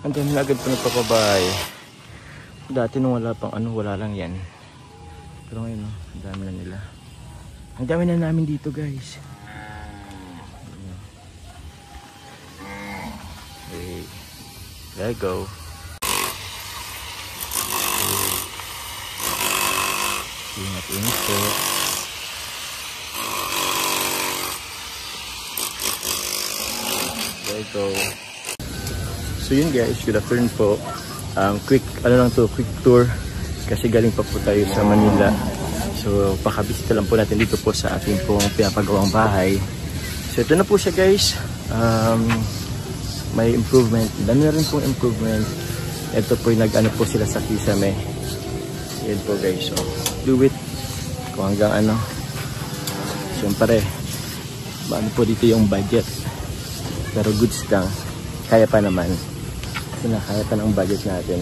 Ang dami na agad pa nagpapabahay. Dati nung wala pang ano, wala lang yan. Pero ngayon, ang dami na nila. Ang dami na namin dito, guys. Okay. There you go. Ingat-ingat po. There you go. So yun guys, good afternoon po. Quick tour kasi galing pa po tayo sa Manila. So pakabisita lang po natin dito po sa ating pong pinapagawang bahay. So ito na po siya guys. May improvement. Dami na rin pong improvement. Ito po yung nag-ano po sila sa Kisame. Yan po guys. So do it kung hanggang ano. Siyempre paano po dito yung budget. Pero goods lang. Kaya pa naman. Kaya pa ng budget natin.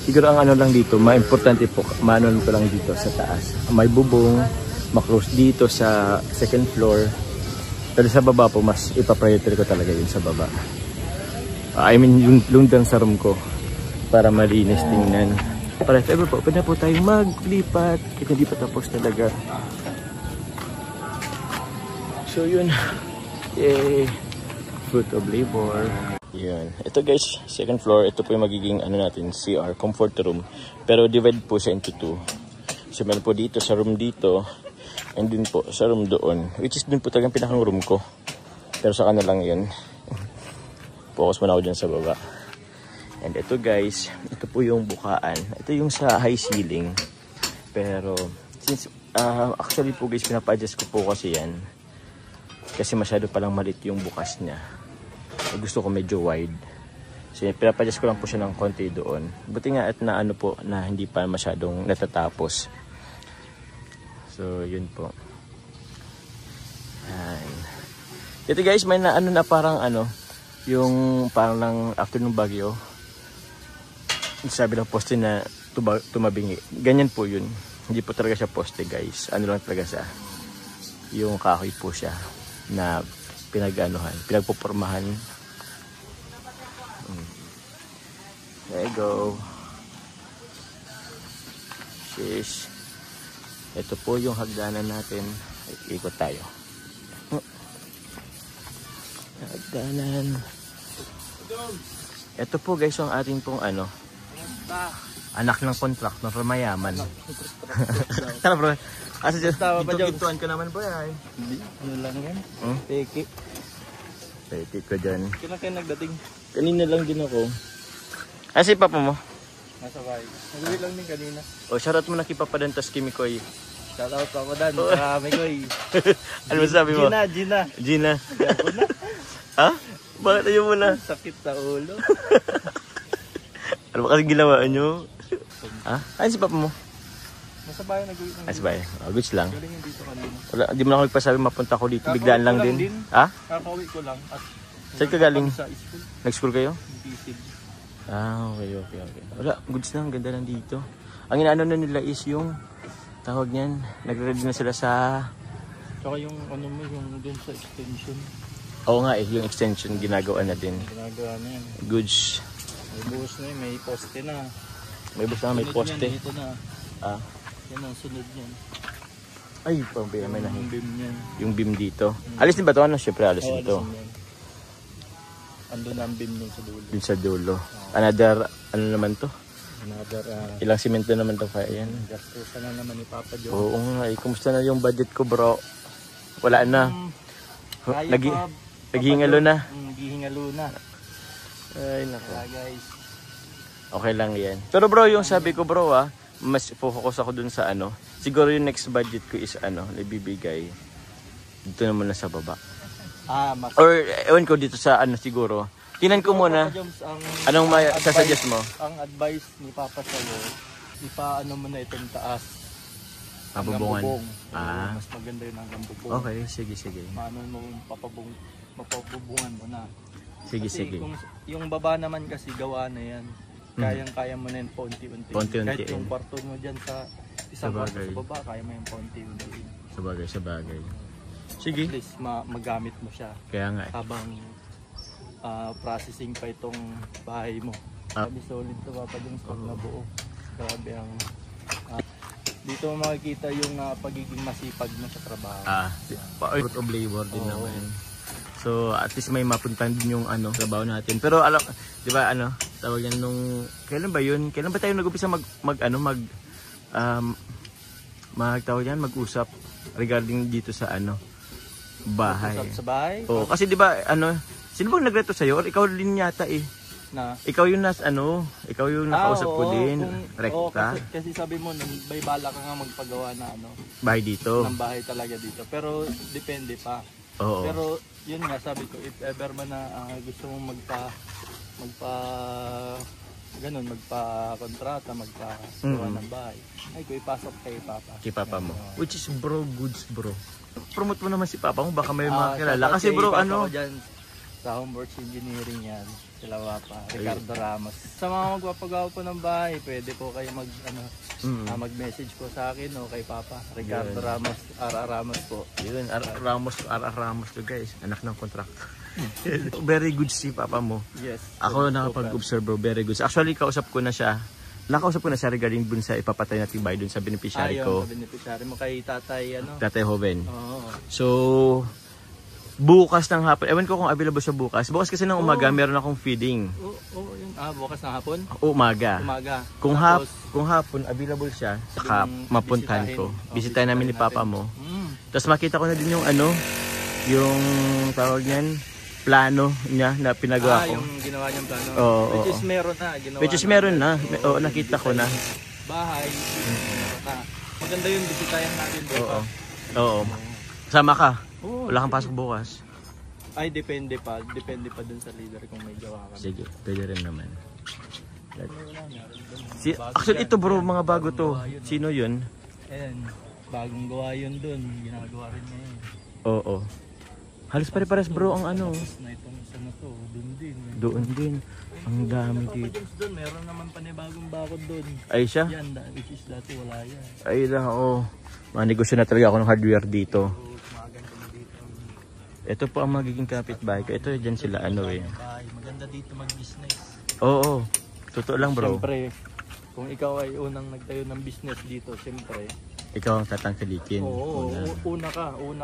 Siguro ang ano lang dito, ma-importante po, manon ko lang dito sa taas. May bubong, ma-close dito sa second floor. Pero sa baba po, mas ipapriority ko talaga yun sa baba. I mean, yung lundan sa room ko. Para malinis tingnan. Para if ever po, pwede na po tayong maglipat. Kahit hindi pa tapos talaga. So yun. Yay! Fruit of labor. Yan. Ito guys, second floor. Ito po yung magiging ano natin, CR, comfort room. Pero divide po siya into two. So meron po dito, sa room dito. And din po, sa room doon. Which is dun po talagang pinakang room ko. Pero sa kanan lang yun. Focus muna ako dyan sa baba. And ito guys, ito po yung bukaan. Ito yung sa high ceiling. Pero, since, actually po guys, pinapa-adjust ko po kasi yan. Kasi masyado palang malit yung bukas niya. Gusto ko medyo wide. So pinapa-adjust ko lang po siya ng konti doon. Buti nga at na ano po na hindi pa masyadong natatapos. So yun po. Yan. Ito guys, may na ano na parang ano, yung parang lang after ng bagyo. Sabi ng poste na tumabingi. Ganyan po yun. Hindi po talaga siya poste guys. Ano lang talaga siya. Yung kahoy po siya na pinagpupormahan. There you go. Shish. Ito po yung hagdanan natin. Ikot tayo. Hagdanan. Ito po guys yung ating pong ano. Anak ng contract na mayaman. Tara bro. Asa dyan? Gintuan ka naman bro. Hindi. Ano lang yan? Peki. Peki ko dyan. Kailan kayo nagdating? Kanina lang din ako. Asi papa mo? Nasa bahay. Nag-uwi lang din kanina. O, shoutout mo na kay Papa Dan tas kay Mikoy. Shoutout pa ako Dan. Sa Mikoy. Ano masabi mo? Gina. Gago na. Ha? Bakit ayaw mo na? Sakit sa ulo. Ano ba kasi ginawa nyo? Ha? Ay, si Papa mo? Nasa bahay nag-uwi lang. Ay, si Bahay. Goods lang. Galing yung dito kanina. Wala, di mo na ako nagpasabi mapunta ko dito. Biglaan lang din. Ha? Kakauwi ko lang. At saan ka galing? Sa school. Nag-school kayo? Pisig. Okay. Wala, goods lang. Ganda lang dito. Ang inaano na nila is yung tawag niyan. Nagre-ready na sila sa... Tsaka yung ano mo, yung dun sa extension. Oo nga eh, yung extension ginagawa na din. Ginagawa na yan. Goods. May buhos na yun, may poste na. May bus na, may poste. Yan, dito na. Ah. Yan ang sunod niyan. Ay, pambira may Yung beam niyan. yung beam dito. Alis din ba ito? Ano? Siyempre alis din ito. Andun ang beam dun sa dulo. Dun sa dulo. Another, ano naman to? Another, Ilang simento naman to kaya yan? gastusan na naman ni Papa Joe. Oo nga eh. Kumusta na yung budget ko bro? Wala na. Naghihingalo na. Naghihingalo na. Ay nako. Guys. Okay lang yan. Pero bro, yung sabi ko bro mas focus ako dun sa ano. Siguro yung next budget ko is ano, ibibigay dito naman na sa baba. Mas Or ewan ko dito sa ano siguro. Tingnan ko muna. Anong sasuggest mo? Ang advice ni Papa sa'yo, ipaano mo na itong taas. Pabubungan. Mas maganda yun hanggang bubong. Okay, sige. Paano mo mapabubungan mo na. Sige. Kung yung baba naman kasi gawa na yan. Kayang-kaya mo na yun paunti-unti. Kahit yung kwarto mo dyan sa isang kwarto sa baba, kaya mo yung paunti-unti. Sabagay. Sige. At least magamit mo siya. Kaya nga. Habang processing pa itong bahay mo. Sabi solid to papa dun sa nabuo. Grabe ang dito mo makikita yung pagiging masipag mo sa trabaho. Fruit of labor din naman. So at least may mapuntahan din yung trabaho natin. Pero alam, 'di ba tawag yan nung kailan ba 'yun? Kailan ba tayo nag-umpisa mag-usap regarding dito sa bahay. Mag-usap sa bahay? Oo, kasi 'di ba sino bang nagreto sa iyo? Or ikaw din yata na ikaw yung ikaw yung nakausap ko din. Rekta. Kasi sabi mo may bala ka nga magpagawa na bahay dito. Ng bahay talaga dito. Pero depende pa. Oo. Pero yun nga sabi ko, if ever man na gusto mong magpa-kontrata, magpa-gawa ng bahay, ay ko ipasok kay Papa. Kay Papa mo. Which is goods bro. Promote mo naman si Papa mo, baka may makakilala. Kasi bro, dyan, sa Homeworks Engineering yan, sila Papa, Ricardo Ramos. Sa mga magpapagawa po ng bahay, pwede po kayo mag-message po sa akin o kay Papa. Ricardo Ramos, R.R. Ramos po. Yun, R.R. Ramos to guys, anak ng contractor. Very good si Papa mo. Yes. Ako nakapag-observe bro, very good. Actually, nakausap ko na siya regarding dun sa ipapatay natin bahay dun sa beneficiary ko. Sa beneficiary mo kay Tatay Tatay Hoven. Oo. So, bukas ng hapon. Ewan ko kung available siya bukas. Bukas kasi ng umaga, meron akong feeding. Yun. Bukas ng hapon? Umaga. Kung hapon, available siya, saka mapuntahan ko. Bisitahin namin ni Papa mo. Tapos makita ko na din yung yung tawag niyan, plano niya na pinagawa ko. Yung ginawa niyang plano. Which is meron na. Oo, nakita ko na. Bahay. Maganda yun, bisitahin natin dito. Oo. Sama ka. Wala kang pasok bukas. Ay, depende pa dun sa leader kung may gawa ka. Sige, pwede rin naman. Actually ito bro, mga bago to. Sino yun? Ayan, bagong gawa yun dun. Ginagawa rin niya yun. Oo. Halos pare-pares bro ang Tapos na itong isa na to, doon din. Ang dami dito. Doon, meron naman panibagong bakod doon. Ay siya? Yan, which is dati wala yan. Ay lang, manegosyo na talaga ako ng hardware dito. Ito po ang magiging kapitbahay ko. Ito dyan sila Maganda dito mag-business. Oo. Totoo lang bro. Siyempre, kung ikaw ay unang nagtayo ng business dito, siyempre. Ikaw ang tatangkilikin. Oo, una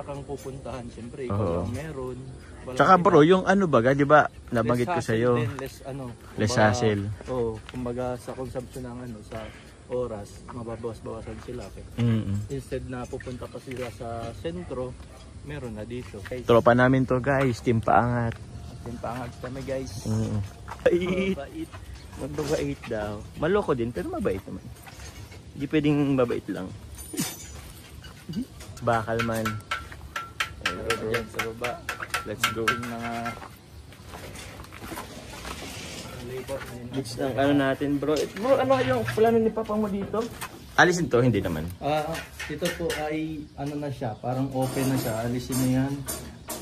kang pupuntahan. Siyempre, ikaw lang meron. Tsaka bro, yung baga, di ba? Nabanggit ko sa'yo. Less hassle. Oo, kumbaga sa consumption ng sa oras, mababawas-bawasan sila. Instead na pupunta pa sila sa sentro, meron na dito. Tropa namin to guys, Team Paangat. Team Paangat kami guys. Mabait. Mabait daw. Maloko din pero mabait naman. Hindi pwedeng mabait lang. Bakal man. Diyan sa baba. Let's go. Next ang natin bro. Bro, ano yung plano ni Papa mo dito? Alisin to, hindi naman. Ito po ay na siya, parang open na siya. Alisin na yan.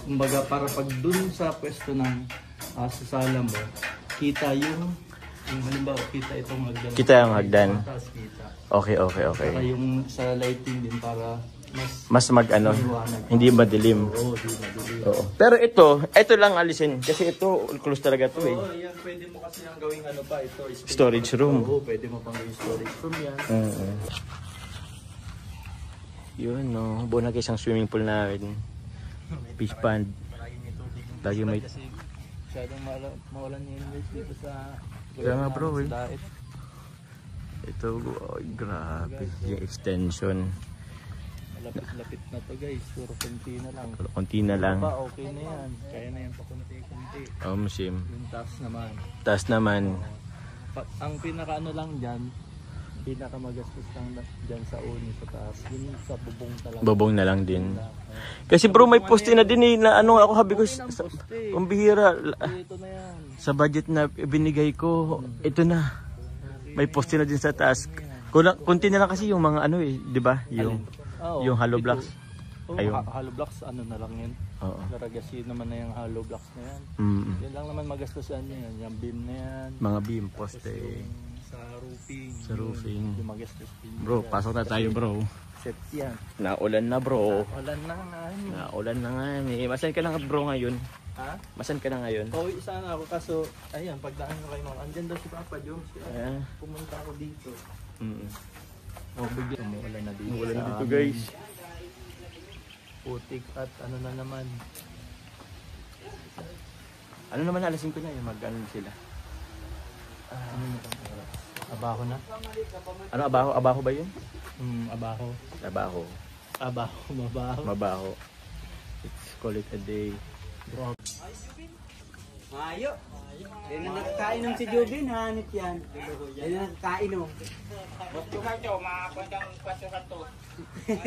Kumbaga para pag dun sa pwesto ng sasala mo, kita yung halimbawa, kita itong hagdan. Kita yung hagdan. Okay. Saka yung sa lighting din para mas hindi madilim. Oo. Pero ito lang alisin kasi ito close talaga to yan pwede mo kasi ang gawing ito storage room. Oo, pwede mo pang gawing storage room yan. Yun buo na isang swimming pool namin. Fish pond. Lagi may kasi masyadong mawalan yung invest dito sa kaya nga bro ito grabe yung extension. Lapit na to guys, puro konti na lang. Okay na yan, kaya na yan pa konti. Musim. Yung taas naman. Ang pinaka lang dyan, pinaka magastos lang dyan sa uni sa taas, yun sa bubong talaga. Bubong na lang din. Kasi bro may poste na din na ako habi ko kumbihira. Ito na yan. Sa budget na binigay ko, ito na. May poste na din sa taas. Kunti na lang kasi yung mga di ba? Yung hollow blocks. Hollow blocks na lang yan. Laragasin naman na yung hollow blocks na yan. Yan lang naman magastusan yan. Yung beam na yan. Mga beam, poste. Sa roofing. Yung magastos din. Bro, pasok na tayo bro. Set yan. Naulan na bro. Naulan na nga. Masan ka lang bro ngayon? Ha? Masan ka na ngayon? Pauwi sana ako kaso, ayan, pagdaan ko kay mama. Andyan daw si Papa Jones. Kaya Ayan. pumunta ako dito. Mm. Bigla umuulan na dito. Umuulan na sa dito, amin. guys. Putik at ano na naman. Ano naman alas 5 na yung mag-ano sila? Ano na ito? Abaho na? Ano, abaho? Abaho ba yun? Abaho. Abaho. Abaho, mabaho. Mabaho. Let's call it a day. Mayo. Yan na nakakainom si Jubin, hanip yan. Yan na nakakainom.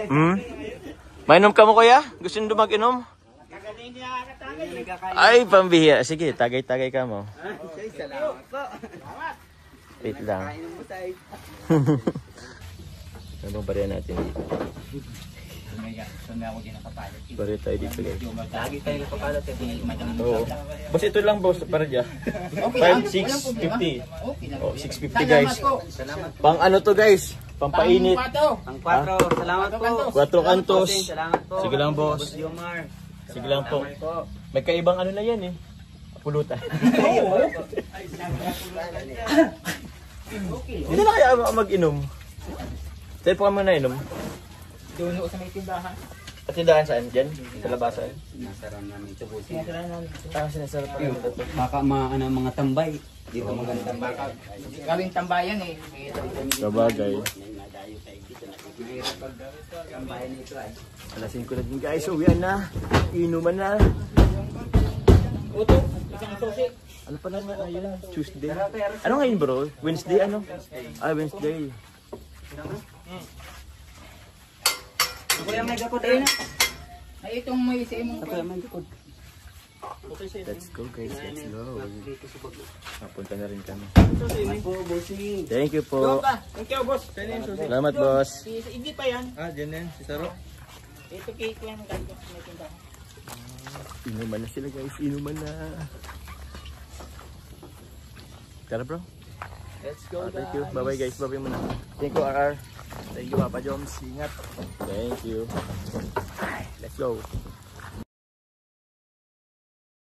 Hmm? Mainom ka mo kuya? Gusto nyo mag-inom? Yan na nakakainom. Ay, pambihiya. Sige, tagay-tagay ka mo. Salamat po. Wait lang. Kainom mo tayo. Ano bang bariya natin dito? Bariya tayo dito guys. Lagi tayo nakapalat eh. Oo. Boss, ito lang boss, para dyan. 5, 6, 50. Oh, 650 guys. Pang ano to guys? Pampainit. Ang 4, salamat po. 4 kantos. Salamat po. Sige lang boss. Boss Yomar. Sige lang po. May kaibang ano na yan eh. Pulutan. Hindi na kaya mag-inom. Saan po ka muna inom? Doon sa may tindahan. At tindahan saan? Diyan? Sa labasan? Nasaran namin ito. Busi. Sinasarap pa namin ito. Baka mga tambay. Dito magandang baka. Gawing tambayan eh. Sabagay. Tambayan nito ay. Alasin ko na din guys. Uwian na. Inuman na. Uto, isang susi. Ano pa lang ngayon? Tuesday. Ano ngayon bro? Wednesday ano? Ah, Wednesday. Kuya may gapod rin. Ay itong may isa imong Kuya may gapod. Let's go guys. Let's go. Napunta na rin kami. Po, bossing. Thank you po. Thank you, boss. Salamat boss. Hindi pa yan. Dyan yan, si Saro. Ito cake yan. May tindahan. Inuman na sila guys. Inuman na. Tara bro. Let's go Thank you. Bye bye guys. Bye bye muna. Thank you RR. Thank you Papa Joms. Ingat. Thank you. Let's go.